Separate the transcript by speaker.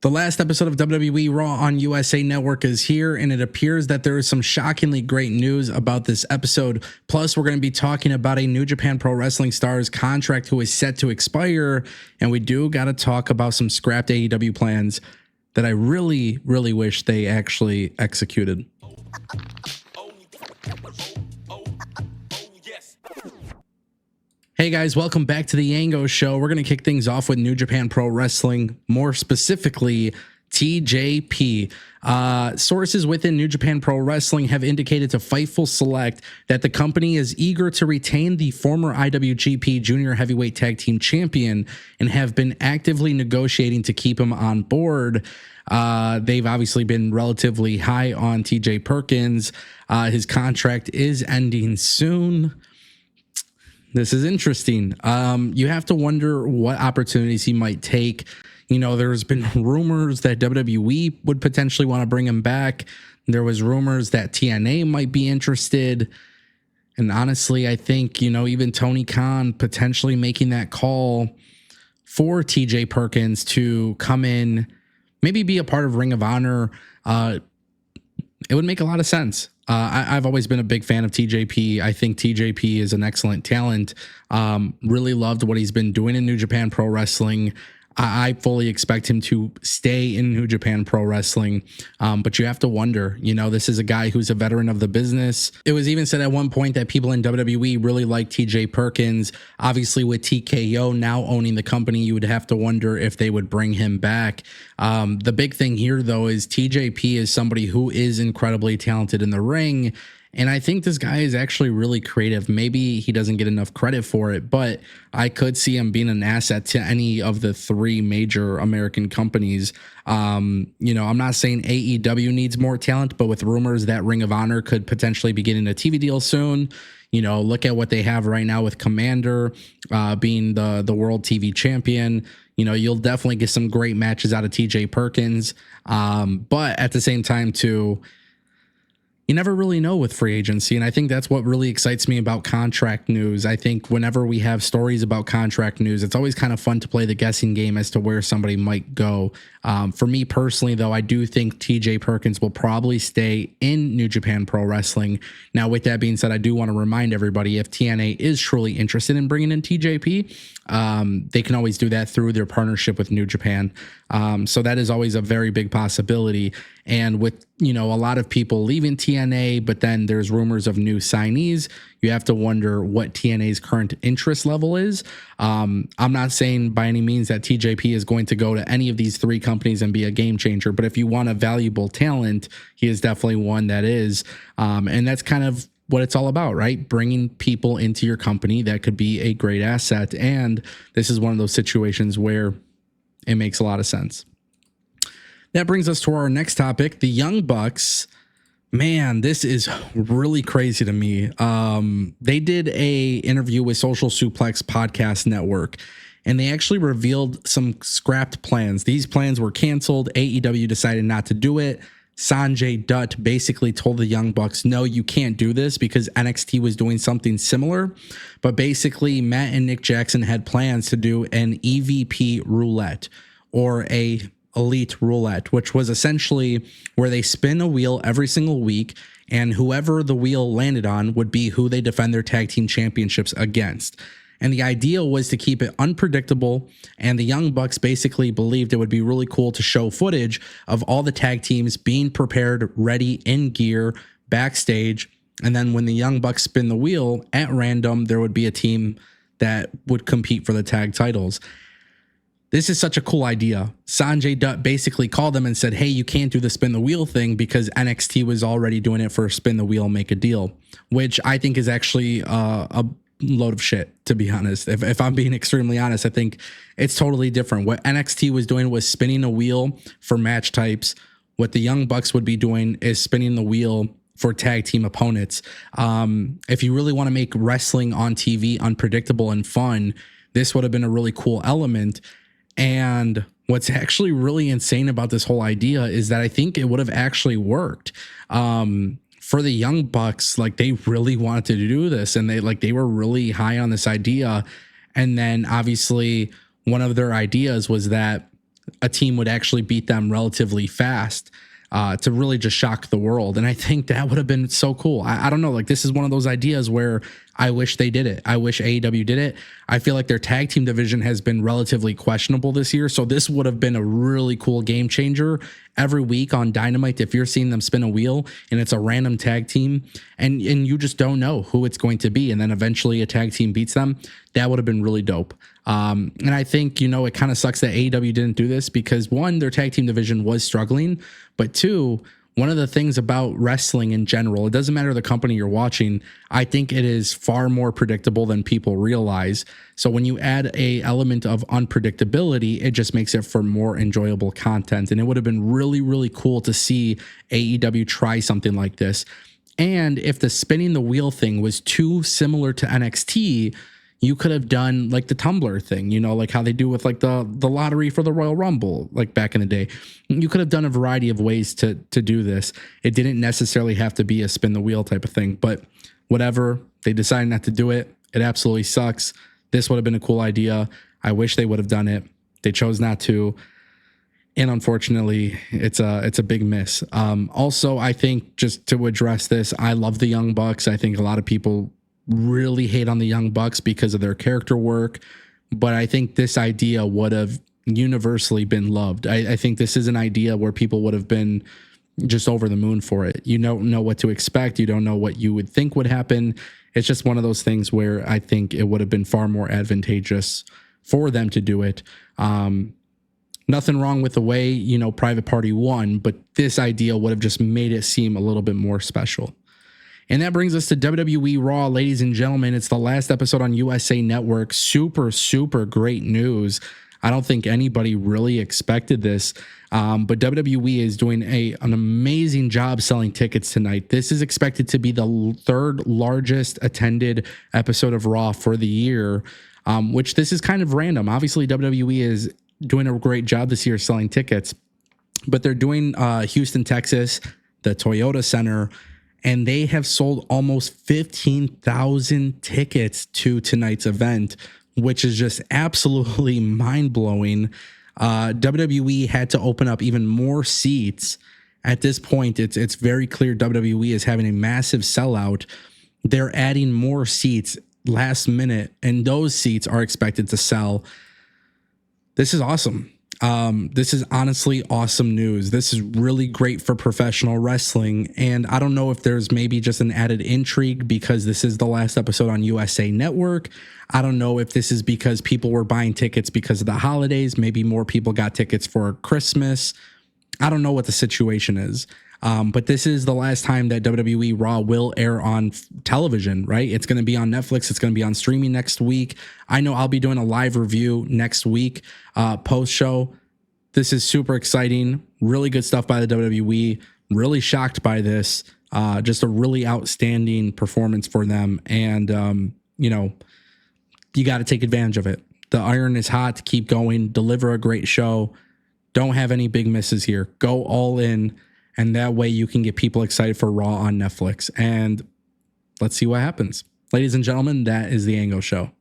Speaker 1: The last episode of WWE Raw on USA Network is here, and it appears that there is some shockingly great news about this episode. Plus, we're going to be talking about a New Japan Pro Wrestling star's contract who is set to expire, and we do got to talk about some scrapped AEW plans that I really, really wish they actually executed. Hey guys, welcome back to the Ango show. We're going to kick things off with New Japan Pro Wrestling, more specifically TJP. Sources within New Japan Pro Wrestling have indicated to Fightful Select that the company is eager to retain the former IWGP Junior Heavyweight Tag Team Champion and have been actively negotiating to keep him on board. They've obviously been relatively high on TJ Perkins. His contract is ending soon. This is interesting. You have to wonder what opportunities he might take. You know, there's been rumors that WWE would potentially want to bring him back. There was rumors that TNA might be interested. And honestly, I think, you know, even Tony Khan potentially making that call for TJ Perkins to come in, maybe be a part of Ring of Honor. It would make a lot of sense. I've always been a big fan of TJP. I think TJP is an excellent talent. Really loved what he's been doing in New Japan Pro Wrestling. I fully expect him to stay in New Japan Pro Wrestling. But you have to wonder, you know, this is a guy who's a veteran of the business. It was even said at one point that people in WWE really like TJ Perkins. Obviously, with TKO now owning the company, you would have to wonder if they would bring him back. The big thing here, though, is TJP is somebody who is incredibly talented in the ring. And I think this guy is actually really creative. Maybe he doesn't get enough credit for it, but I could see him being an asset to any of the three major American companies. You know, I'm not saying AEW needs more talent, but with rumors that Ring of Honor could potentially be getting a TV deal soon, you know, look at what they have right now with Commander being the world TV champion. You know, you'll definitely get some great matches out of TJ Perkins. But at the same time, too, you never really know with free agency. And I think that's what really excites me about contract news. I think whenever we have stories about contract news, it's always kind of fun to play the guessing game as to where somebody might go. For me personally, though, I do think TJ Perkins will probably stay in New Japan Pro Wrestling. Now, with that being said, I do want to remind everybody, if TNA is truly interested in bringing in TJP, they can always do that through their partnership with New Japan. So that is always a very big possibility. And with, you know, a lot of people leaving TNA, but then there's rumors of new signees, you have to wonder what TNA's current interest level is. I'm not saying by any means that TJP is going to go to any of these three companies and be a game changer, but if you want a valuable talent, he is definitely one that is. And that's kind of what it's all about, right? Bringing people into your company that could be a great asset. And this is one of those situations where it makes a lot of sense. That brings us to our next topic, the Young Bucks. Man, this is really crazy to me. They did a interview with Social Suplex Podcast Network, and they actually revealed some scrapped plans. These plans were canceled. AEW decided not to do it. Sanjay Dutt basically told the Young Bucks, no, you can't do this, because NXT was doing something similar. But basically, Matt and Nick Jackson had plans to do an EVP roulette, or a Elite Roulette, which was essentially where they spin a wheel every single week, and whoever the wheel landed on would be who they defend their tag team championships against. And the idea was to keep it unpredictable, and the Young Bucks basically believed it would be really cool to show footage of all the tag teams being prepared, ready, in gear, backstage, and then when the Young Bucks spin the wheel at random, there would be a team that would compete for the tag titles. This is such a cool idea. Sanjay Dutt basically called them and said, hey, you can't do the spin the wheel thing because NXT was already doing it for spin the wheel, make a deal, which I think is actually a load of shit, to be honest. If I'm being extremely honest, I think it's totally different. What NXT was doing was spinning a wheel for match types. What the Young Bucks would be doing is spinning the wheel for tag team opponents. If you really want to make wrestling on TV unpredictable and fun, this would have been a really cool element. And what's actually really insane about this whole idea is that I think it would have actually worked. For the Young Bucks, like, they really wanted to do this, and they were really high on this idea. And then obviously one of their ideas was that a team would actually beat them relatively fast to really just shock the world. And I think that would have been so cool. I don't know, like this is one of those ideas where I wish they did it. I wish AEW did it. I feel like their tag team division has been relatively questionable this year. So this would have been a really cool game changer every week on Dynamite. If you're seeing them spin a wheel and it's a random tag team and you just don't know who it's going to be, and then eventually a tag team beats them, that would have been really dope. And I think, it kind of sucks that AEW didn't do this because one, their tag team division was struggling, but two, one of the things about wrestling in general, it doesn't matter the company you're watching, I think it is far more predictable than people realize. So when you add a element of unpredictability, it just makes it for more enjoyable content. And it would have been really, really cool to see AEW try something like this. And if the spinning the wheel thing was too similar to NXT, you could have done like the Tumblr thing, like how they do with like the lottery for the Royal Rumble, like back in the day. You could have done a variety of ways to do this. It didn't necessarily have to be a spin the wheel type of thing, but whatever, they decided not to do it. It absolutely sucks. This would have been a cool idea. I wish they would have done it. They chose not to. And unfortunately, it's a big miss. Also, I think just to address this, I love the Young Bucks. I think a lot of people really hate on the Young Bucks because of their character work, but I think this idea would have universally been loved. I think this is an idea where people would have been just over the moon for it. You don't know what to expect. You don't know what you would think would happen. It's just one of those things where I think it would have been far more advantageous for them to do it. Nothing wrong with the way, Private Party won, but this idea would have just made it seem a little bit more special. And that brings us to WWE Raw, ladies and gentlemen. It's the last episode on USA Network. Super, super great news. I don't think anybody really expected this, but WWE is doing an amazing job selling tickets tonight. This is expected to be the third largest attended episode of Raw for the year, which this is kind of random. Obviously, WWE is doing a great job this year selling tickets, but they're doing Houston, Texas, the Toyota Center, and they have sold almost 15,000 tickets to tonight's event, which is just absolutely mind-blowing. WWE had to open up even more seats. At this point, it's very clear WWE is having a massive sellout. They're adding more seats last minute, and those seats are expected to sell. This is awesome. This is honestly awesome news. This is really great for professional wrestling. And I don't know if there's maybe just an added intrigue because this is the last episode on USA Network. I don't know if this is because people were buying tickets because of the holidays. Maybe more people got tickets for Christmas. I don't know what the situation is. But this is the last time that WWE Raw will air on television, right? It's going to be on Netflix. It's going to be on streaming next week. I know I'll be doing a live review next week, post-show. This is super exciting. Really good stuff by the WWE. Really shocked by this. Just a really outstanding performance for them. And, you got to take advantage of it. The iron is hot. Keep going. Deliver a great show. Don't have any big misses here. Go all in. And that way you can get people excited for Raw on Netflix. And let's see what happens. Ladies and gentlemen, that is the Ango Show.